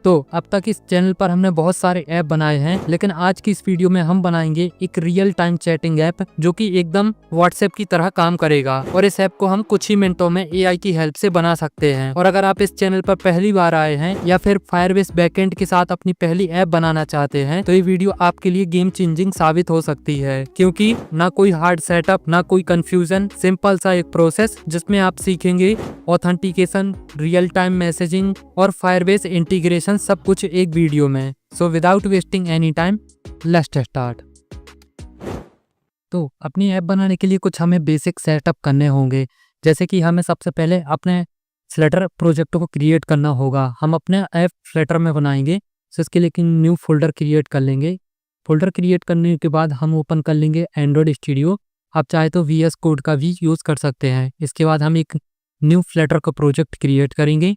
तो अब तक इस चैनल पर हमने बहुत सारे ऐप बनाए हैं, लेकिन आज की इस वीडियो में हम बनाएंगे एक रियल टाइम चैटिंग ऐप जो कि एकदम व्हाट्सएप की तरह काम करेगा। और इस ऐप को हम कुछ ही मिनटों में एआई की हेल्प से बना सकते हैं। और अगर आप इस चैनल पर पहली बार आए हैं या फिर फायरबेस बैकएंड के साथ अपनी पहली ऐप बनाना चाहते हैं तो ये वीडियो आपके लिए गेम चेंजिंग साबित हो सकती है, क्योंकि ना कोई हार्ड सेटअप, ना कोई कंफ्यूजन, सिंपल सा एक प्रोसेस जिसमें आप सीखेंगे ऑथेंटिकेशन, रियल टाइम मैसेजिंग और फायरबेस इंटीग्रेशन, सब कुछ एक वीडियो में। So without wasting any time, let's start. तो अपनी ऐप बनाने के लिए कुछ हमें बेसिक सेटअप करने होंगे, जैसे कि हमें सबसे पहले अपने फ्लटर प्रोजेक्ट को क्रिएट करना होगा। हम अपने ऐप फ्लटर में बनाएंगे, तो इसके लिए न्यू फोल्डर क्रिएट कर लेंगे। फोल्डर क्रिएट करने के बाद हम ओपन कर लेंगे एंड्रॉयड स्टूडियो। आप चाहे तो VS कोड का भी यूज़ कर सकते हैं। इसके बाद हम एक न्यू फ्लटर का प्रोजेक्ट क्रिएट करेंगे,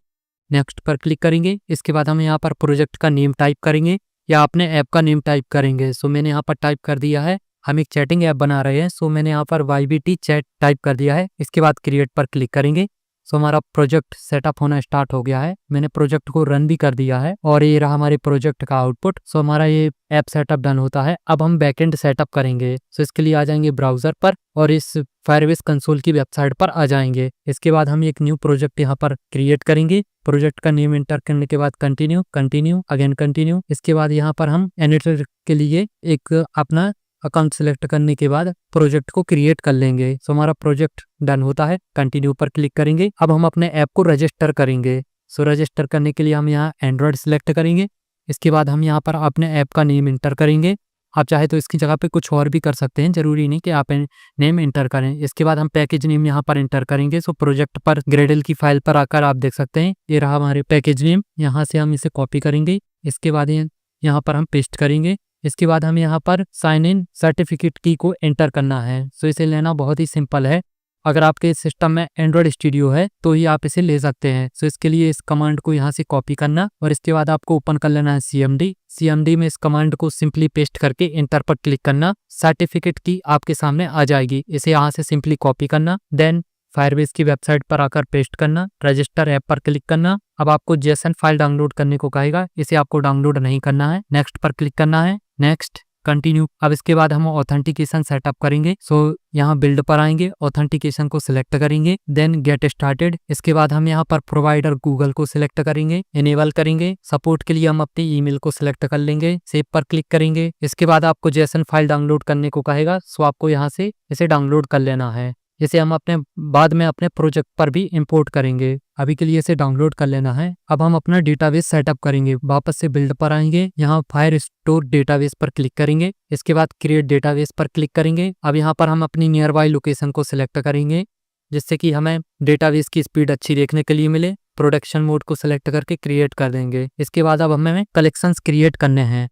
नेक्स्ट पर क्लिक करेंगे। इसके बाद हम यहाँ पर प्रोजेक्ट का नेम टाइप करेंगे या अपने ऐप का नेम टाइप करेंगे। सो मैंने यहाँ पर टाइप कर दिया है, हम एक चैटिंग ऐप बना रहे हैं, सो मैंने यहाँ पर YBT चैट टाइप कर दिया है। इसके बाद क्रिएट पर क्लिक करेंगे। सो हमारा प्रोजेक्ट सेटअप होना स्टार्ट हो गया है। मैंने प्रोजेक्ट को रन भी कर दिया है और ये रहा हमारे प्रोजेक्ट का आउटपुट। सो हमारा ये ऐप सेटअप डन होता है। अब हम बैकएंड सेटअप करेंगे। सो इसके लिए आ जाएंगे ब्राउजर पर और इस फायरबेस कंसोल की वेबसाइट पर आ जाएंगे। इसके बाद हम एक न्यू प्रोजेक्ट यहाँ पर क्रिएट करेंगे। प्रोजेक्ट का नेम एंटर करने के बाद कंटिन्यू, कंटिन्यू, अगेन कंटिन्यू। इसके बाद यहाँ पर हम एडिटर के लिए एक अपना अकाउंट सिलेक्ट करने के बाद प्रोजेक्ट को क्रिएट कर लेंगे। सो हमारा प्रोजेक्ट डन होता है। कंटिन्यू पर क्लिक करेंगे। अब हम अपने ऐप को रजिस्टर करेंगे। सो रजिस्टर करने के लिए हम यहाँ एंड्रॉयड सिलेक्ट करेंगे। इसके बाद हम यहाँ पर अपने ऐप का नेम इंटर करेंगे। आप चाहे तो इसकी जगह पे कुछ और भी कर सकते हैं, जरूरी नहीं कि आप नेम इंटर करें। इसके बाद हम पैकेज नेम यहाँ पर इंटर करेंगे। सो प्रोजेक्ट पर ग्रेडल की फाइल पर आकर आप देख सकते हैं ये रहा हमारे पैकेज नेम। यहाँ से हम इसे कॉपी करेंगे। इसके बाद यहाँ पर हम पेस्ट करेंगे। इसके बाद हम यहाँ पर साइन इन सर्टिफिकेट की को एंटर करना है। सो इसे लेना बहुत ही सिंपल है। अगर आपके सिस्टम में एंड्रॉयड स्टूडियो है तो ही आप इसे ले सकते हैं। सो इसके लिए इस कमांड को यहाँ से कॉपी करना और इसके बाद आपको ओपन कर लेना है CMD में इस कमांड को सिंपली पेस्ट करके एंटर पर क्लिक करना। सर्टिफिकेट की आपके सामने आ जाएगी। इसे यहाँ से सिंपली कॉपी करना, देन फायरबेस की वेबसाइट पर आकर पेस्ट करना, रजिस्टर ऐप पर क्लिक करना। अब आपको JSON फाइल डाउनलोड करने को कहेगा, इसे आपको डाउनलोड नहीं करना है। नेक्स्ट पर क्लिक करना है, नेक्स्ट, कंटिन्यू। अब इसके बाद हम ऑथेंटिकेशन सेटअप करेंगे। सो यहाँ बिल्ड पर आएंगे, ऑथेंटिकेशन को सिलेक्ट करेंगे, देन गेट स्टार्टेड। इसके बाद हम यहाँ पर प्रोवाइडर गूगल को सिलेक्ट करेंगे, इनेबल करेंगे। सपोर्ट के लिए हम अपनी ईमेल को सिलेक्ट कर लेंगे, सेव पर क्लिक करेंगे। इसके बाद आपको JSON फाइल डाउनलोड करने को कहेगा, सो आपको यहाँ से इसे डाउनलोड कर लेना है। इसे हम अपने बाद में अपने प्रोजेक्ट पर भी इंपोर्ट करेंगे। अभी के लिए इसे डाउनलोड कर लेना है। अब हम अपना डेटाबेस सेटअप करेंगे। वापस से बिल्ड पर आएंगे, यहाँ फायर स्टोर डेटाबेस पर क्लिक करेंगे। इसके बाद क्रिएट डेटाबेस पर क्लिक करेंगे। अब यहाँ पर हम अपनी नियर बाई लोकेशन को सिलेक्ट करेंगे, जिससे कि हमें डेटाबेस की स्पीड अच्छी देखने के लिए मिले। प्रोडक्शन मोड को सिलेक्ट करके क्रिएट कर देंगे। इसके बाद अब हमें कलेक्शंस क्रिएट करने हैं।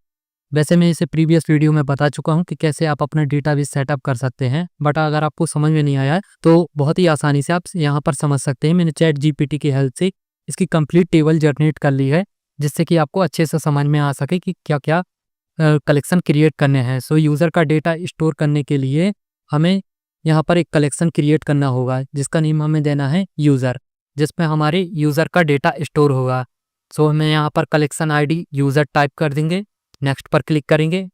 वैसे मैं इसे प्रीवियस वीडियो में बता चुका हूं कि कैसे आप अपना डेटाबेस सेटअप कर सकते हैं, बट अगर आपको समझ में नहीं आया तो बहुत ही आसानी से आप यहाँ पर समझ सकते हैं। मैंने ChatGPT की हेल्प से इसकी कंप्लीट टेबल जनरेट कर ली है, जिससे कि आपको अच्छे से समझ में आ सके कि क्या क्या कलेक्शन क्रिएट करने हैं। सो यूज़र का डेटा स्टोर करने के लिए हमें यहाँ पर एक कलेक्शन क्रिएट करना होगा, जिसका नेम हमें देना है यूज़र, जिसमें हमारे यूज़र का डेटा स्टोर होगा। सो हमें यहाँ पर कलेक्शन ID यूज़र टाइप कर देंगे, नेक्स्ट पर क्लिक करेंगे।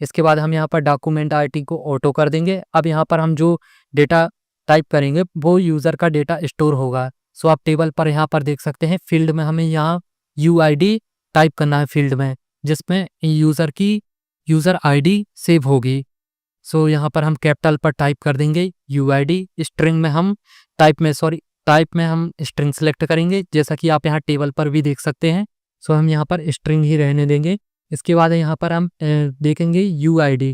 इसके बाद हम यहाँ पर डॉक्यूमेंट ID को ऑटो कर देंगे। अब यहाँ पर हम जो डेटा टाइप करेंगे वो यूज़र का डेटा स्टोर होगा। सो आप टेबल पर यहाँ पर देख सकते हैं, फील्ड में हमें यहाँ UID टाइप करना है फील्ड में, जिसमें यूज़र की यूज़र ID सेव होगी। सो यहाँ पर हम कैपिटल पर टाइप कर देंगे UID। स्ट्रिंग में हम टाइप में हम स्ट्रिंग सेलेक्ट करेंगे, जैसा कि आप यहाँ टेबल पर भी देख सकते हैं। सो हम यहाँ पर स्ट्रिंग ही रहने देंगे। इसके बाद यहाँ पर हम देखेंगे UID।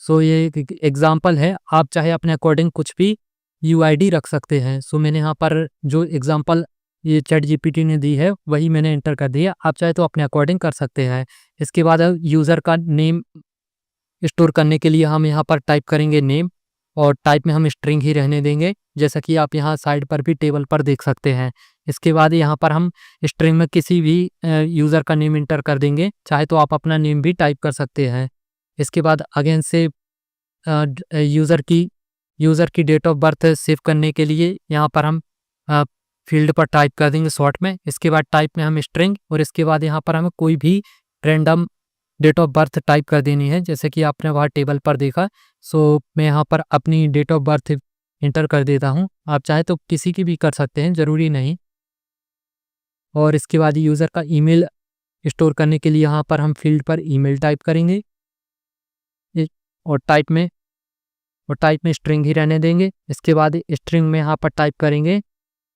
सो ये एक एग्जाम्पल है, आप चाहे अपने अकॉर्डिंग कुछ भी UID रख सकते हैं। सो मैंने यहाँ पर जो एग्जाम्पल ये ChatGPT ने दी है वही मैंने एंटर कर दिया। आप चाहे तो अपने अकॉर्डिंग कर सकते हैं। इसके बाद यूज़र का नेम स्टोर करने के लिए हम यहाँ पर टाइप करेंगे नेम, और टाइप में हम स्ट्रिंग ही रहने देंगे, जैसा कि आप यहाँ साइड पर भी टेबल पर देख सकते हैं। इसके बाद यहाँ पर हम स्ट्रिंग में किसी भी यूज़र का नेम इंटर कर देंगे, चाहे तो आप अपना नेम भी टाइप कर सकते हैं। इसके बाद अगेन से यूज़र की डेट ऑफ बर्थ सेव करने के लिए यहाँ पर हम फील्ड पर टाइप कर देंगे शॉर्ट में। इसके बाद टाइप में हम स्ट्रिंग, और इसके बाद यहाँ पर हमें कोई भी random date of birth type कर देनी है, जैसे कि आपने वहाँ टेबल पर देखा। सो मैं यहाँ पर अपनी डेट ऑफ बर्थ इंटर कर देता हूँ। आप चाहे तो किसी की भी कर सकते हैं, ज़रूरी नहीं। और इसके बाद यूज़र का ईमेल स्टोर करने के लिए यहाँ पर हम फील्ड पर ईमेल टाइप करेंगे, और टाइप में स्ट्रिंग ही रहने देंगे। इसके बाद स्ट्रिंग में यहाँ पर टाइप करेंगे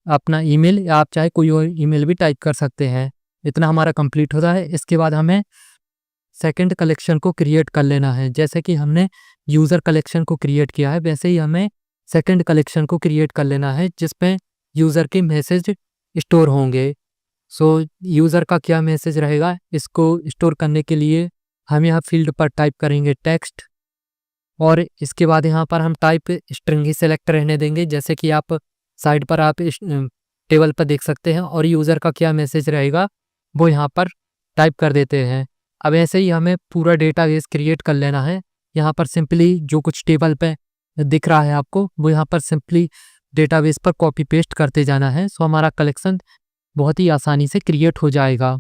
अपना ईमेल, या आप चाहे कोई और ईमेल भी टाइप कर सकते हैं। इतना हमारा कंप्लीट होता है। इसके बाद हमें सेकंड कलेक्शन को क्रिएट कर लेना है। जैसे कि हमने यूज़र कलेक्शन को क्रिएट किया है, वैसे ही हमें सेकंड कलेक्शन को क्रिएट कर लेना है, जिसमें यूज़र के मैसेज स्टोर होंगे। सो यूज़र का क्या मैसेज रहेगा, इसको स्टोर करने के लिए हम यहाँ फील्ड पर टाइप करेंगे टेक्स्ट, और इसके बाद यहाँ पर हम टाइप स्ट्रिंग ही सेलेक्ट रहने देंगे, जैसे कि आप साइड पर आप टेबल पर देख सकते हैं। और यूज़र का क्या मैसेज रहेगा वो यहाँ पर टाइप कर देते हैं। अब ऐसे ही हमें पूरा डेटाबेस क्रिएट कर लेना है। यहाँ पर सिंपली जो कुछ टेबल पे दिख रहा है आपको, वो यहाँ पर सिंपली डेटाबेस पर कॉपी पेस्ट करते जाना है। सो हमारा कलेक्शन बहुत ही आसानी से क्रिएट हो जाएगा।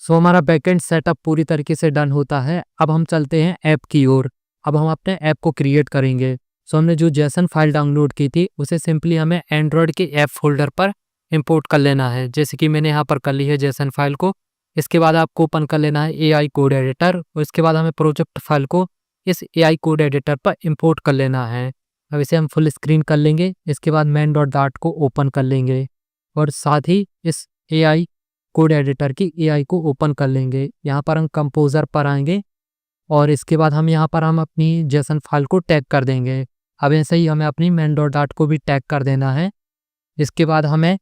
सो हमारा बैकएंड सेटअप पूरी तरीके से डन होता है। अब हम चलते हैं ऐप की ओर। अब हम अपने ऐप को क्रिएट करेंगे। सो हमने जो जेसन फाइल डाउनलोड की थी, उसे सिंपली हमें एंड्रॉयड के ऐप फोल्डर पर इंपोर्ट कर लेना है, जैसे कि मैंने यहाँ पर कर ली है जेसन फाइल को। इसके बाद आपको ओपन कर लेना है AI कोड एडिटर, और इसके बाद हमें प्रोजेक्ट फाइल को इस AI कोड एडिटर पर इंपोर्ट कर लेना है। अब इसे हम फुल स्क्रीन कर लेंगे। इसके बाद main.dart को ओपन कर लेंगे, और साथ ही इस AI कोड एडिटर की AI को ओपन कर लेंगे। यहाँ पर हम कंपोजर पर आएंगे, और इसके बाद हम अपनी जेसन फाइल को टैग कर देंगे। अब ऐसे ही हमें अपनी main.dart को भी टैग कर देना है। इसके बाद हमें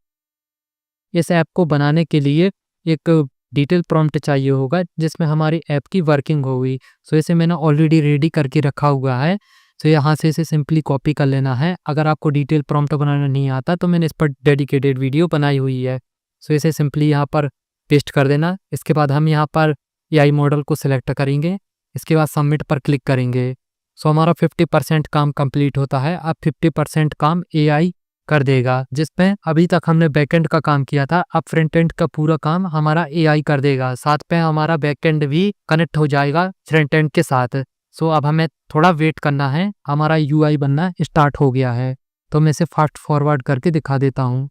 इस ऐप को बनाने के लिए एक डिटेल प्रॉम्प्ट चाहिए होगा, जिसमें हमारी ऐप की वर्किंग होगी। सो इसे मैंने ऑलरेडी रेडी करके रखा हुआ है। सो यहाँ से इसे सिंपली कॉपी कर लेना है। अगर आपको डिटेल प्रॉम्प्ट बनाना नहीं आता तो मैंने इस पर डेडिकेटेड वीडियो बनाई हुई है। सो इसे सिंपली यहाँ पर पेस्ट कर देना। इसके बाद हम यहाँ पर AI मॉडल को सिलेक्ट करेंगे। इसके बाद सबमिट पर क्लिक करेंगे। सो हमारा 50% काम कंप्लीट होता है। अब 50% काम AI कर देगा, जिसमें अभी तक हमने बैकएंड का काम किया था। अब फ्रंट एंड का पूरा काम हमारा AI कर देगा। साथ पे हमारा बैकएंड भी कनेक्ट हो जाएगा फ्रंट एंड के साथ। सो अब हमें थोड़ा वेट करना है। हमारा UI बनना स्टार्ट हो गया है, तो मैं इसे फास्ट फॉरवर्ड करके दिखा देता हूँ।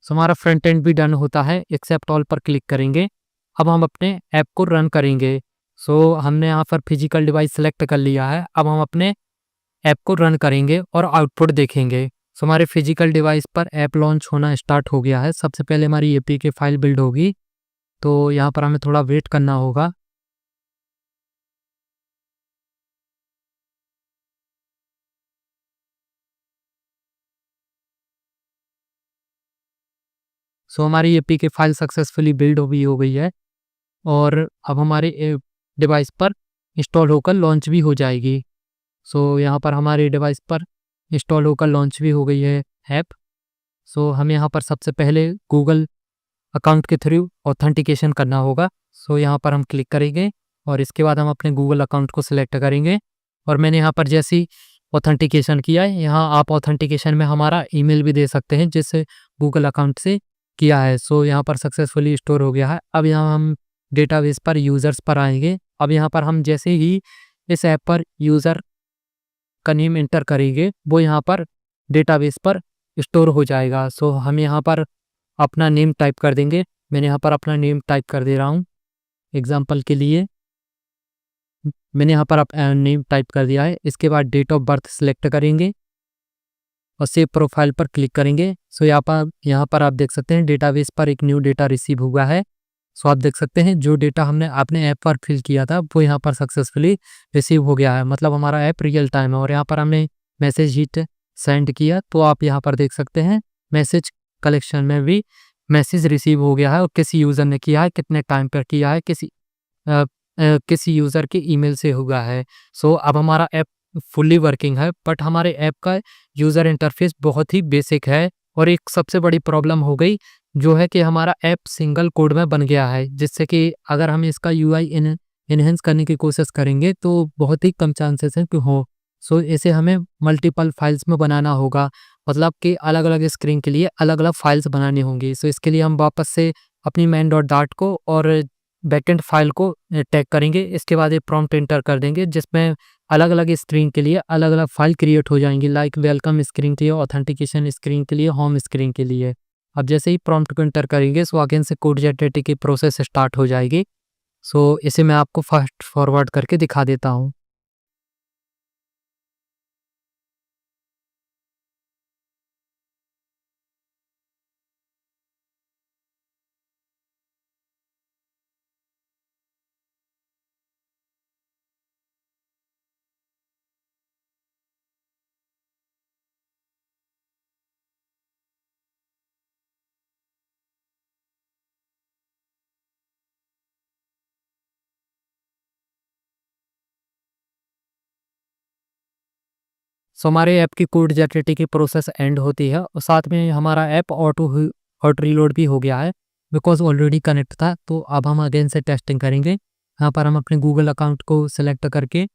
सो हमारा फ्रंट एंड भी डन होता है। एक्सेप्ट ऑल पर क्लिक करेंगे। अब हम अपने ऐप को रन करेंगे। सो हमने यहाँ पर फिजिकल डिवाइस सेलेक्ट कर लिया है। अब हम अपने ऐप को रन करेंगे और आउटपुट देखेंगे। सो हमारे फिजिकल डिवाइस पर ऐप लॉन्च होना स्टार्ट हो गया है। सबसे पहले हमारी APK फाइल बिल्ड होगी, तो यहाँ पर हमें थोड़ा वेट करना होगा। सो हमारी APK फाइल सक्सेसफुली बिल्ड हो गई है, और अब हमारे डिवाइस पर इंस्टॉल होकर लॉन्च भी हो जाएगी। सो यहाँ पर हमारे डिवाइस पर इंस्टॉल होकर लॉन्च भी हो गई है ऐप। सो हमें यहाँ पर सबसे पहले गूगल अकाउंट के थ्रू ऑथेंटिकेशन करना होगा। सो यहाँ पर हम क्लिक करेंगे, और इसके बाद हम अपने गूगल अकाउंट को सिलेक्ट करेंगे। और मैंने यहाँ पर जैसी ऑथेंटिकेशन किया है, यहाँ आप ऑथेंटिकेशन में हमारा ईमेल भी दे सकते हैं, जिससे गूगल अकाउंट से किया है। सो यहाँ पर सक्सेसफुली स्टोर हो गया है। अब यहाँ हम डेटाबेस पर यूज़र्स पर आएंगे। अब यहाँ पर हम जैसे ही इस ऐप पर यूज़र का नेम एंटर करेंगे, वो यहाँ पर डेटाबेस पर स्टोर हो जाएगा। सो हम यहाँ पर अपना नेम टाइप कर देंगे। मैंने यहाँ पर अपना नेम टाइप कर दे रहा हूँ एग्जाम्पल के लिए। मैंने यहाँ पर नेम टाइप कर दिया है। इसके बाद डेट ऑफ बर्थ सेलेक्ट करेंगे, और सेव प्रोफाइल पर क्लिक करेंगे। सो यहाँ पर आप देख सकते हैं डेटाबेस पर एक न्यू डेटा रिसीव हुआ है। सो आप देख सकते हैं जो डेटा हमने अपने ऐप पर फिल किया था, वो यहाँ पर सक्सेसफुली रिसीव हो गया है। मतलब हमारा ऐप रियल टाइम है। और यहाँ पर हमने मैसेज हिट सेंड किया, तो आप यहाँ पर देख सकते हैं मैसेज कलेक्शन में भी मैसेज रिसीव हो गया है, और किसी यूज़र ने किया है, कितने टाइम पर किया है, किसी यूज़र के ईमेल से हुआ है। सो अब हमारा ऐप फुल्ली वर्किंग है, बट हमारे ऐप का यूज़र इंटरफेस बहुत ही बेसिक है। और एक सबसे बड़ी प्रॉब्लम हो गई जो है कि हमारा ऐप सिंगल कोड में बन गया है, जिससे कि अगर हम इसका यूआई एनहेंस करने की कोशिश करेंगे तो बहुत ही कम चांसेस हैं कि हो। सो इसे हमें मल्टीपल फाइल्स में बनाना होगा, मतलब कि अलग अलग स्क्रीन के लिए अलग अलग फाइल्स बनानी होंगी। सो इसके लिए हम वापस से अपनी मैन डॉट डाट को और बैकएंड फाइल को टैग करेंगे। इसके बाद ये प्रॉम्प्ट एंटर कर देंगे जिसमें अलग अलग स्क्रीन के लिए अलग अलग फाइल क्रिएट हो जाएंगी, लाइक वेलकम स्क्रीन के लिए, ऑथेंटिकेशन स्क्रीन के लिए, होम स्क्रीन के लिए। अब जैसे ही प्रॉम्प्ट को एंटर करेंगे सो अगेन से कोड जनरेटिंग की प्रोसेस स्टार्ट हो जाएगी। सो इसे मैं आपको फास्ट फॉरवर्ड करके दिखा देता हूँ। सो हमारे ऐप की कोड जनरेटिंग की प्रोसेस एंड होती है और साथ में हमारा ऐप ऑटो रीलोड भी हो गया है, बिकॉज ऑलरेडी कनेक्ट था। तो अब हम अगेन से टेस्टिंग करेंगे। यहाँ पर हम अपने गूगल अकाउंट को सिलेक्ट करके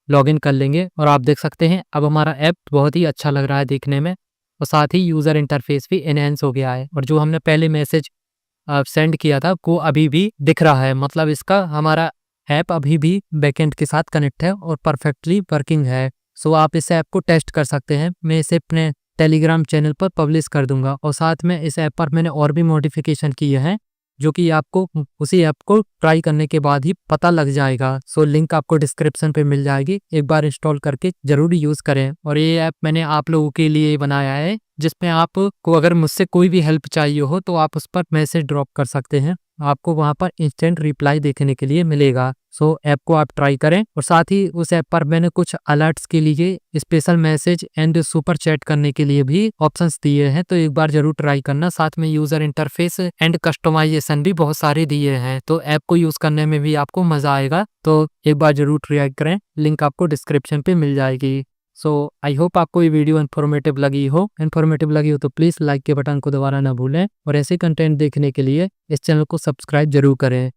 लॉगिन कर लेंगे और आप देख सकते हैं अब हमारा ऐप बहुत ही अच्छा लग रहा है देखने में, और साथ ही यूज़र इंटरफेस भी एनहेंस हो गया है। और जो हमने पहले मैसेज सेंड किया था वो अभी भी दिख रहा है, मतलब इसका हमारा ऐप अभी भी बैकएंड के साथ कनेक्ट है और परफेक्टली वर्किंग है। सो आप इस ऐप को टेस्ट कर सकते हैं। मैं इसे अपने टेलीग्राम चैनल पर पब्लिश कर दूंगा और साथ में इस ऐप पर मैंने और भी मॉडिफिकेशन किए हैं जो कि आपको उसी ऐप को ट्राई करने के बाद ही पता लग जाएगा। सो लिंक आपको डिस्क्रिप्शन पे मिल जाएगी, एक बार इंस्टॉल करके जरूर यूज़ करें। और ये ऐप मैंने आप लोगों के लिए बनाया है जिसमें आपको अगर मुझसे कोई भी हेल्प चाहिए हो तो आप उस पर मैसेज ड्रॉप कर सकते हैं, आपको वहां पर इंस्टेंट रिप्लाई देखने के लिए मिलेगा। सो ऐप को आप ट्राई करें। और साथ ही उस ऐप पर मैंने कुछ अलर्ट्स के लिए, special message and super chat करने के लिए भी ऑप्शंस दिए हैं, तो एक बार जरूर ट्राई करना। साथ में यूजर इंटरफेस एंड कस्टमाइजेशन भी बहुत सारे दिए हैं, तो ऐप को यूज करने में भी आपको मजा आएगा। तो एक बार जरूर ट्राई करें, लिंक आपको डिस्क्रिप्शन पे मिल जाएगी। सो आई होप आपको ये वीडियो इन्फॉर्मेटिव लगी हो तो प्लीज लाइक के बटन को दबाना ना भूलें और ऐसे कंटेंट देखने के लिए इस चैनल को सब्सक्राइब जरूर करें।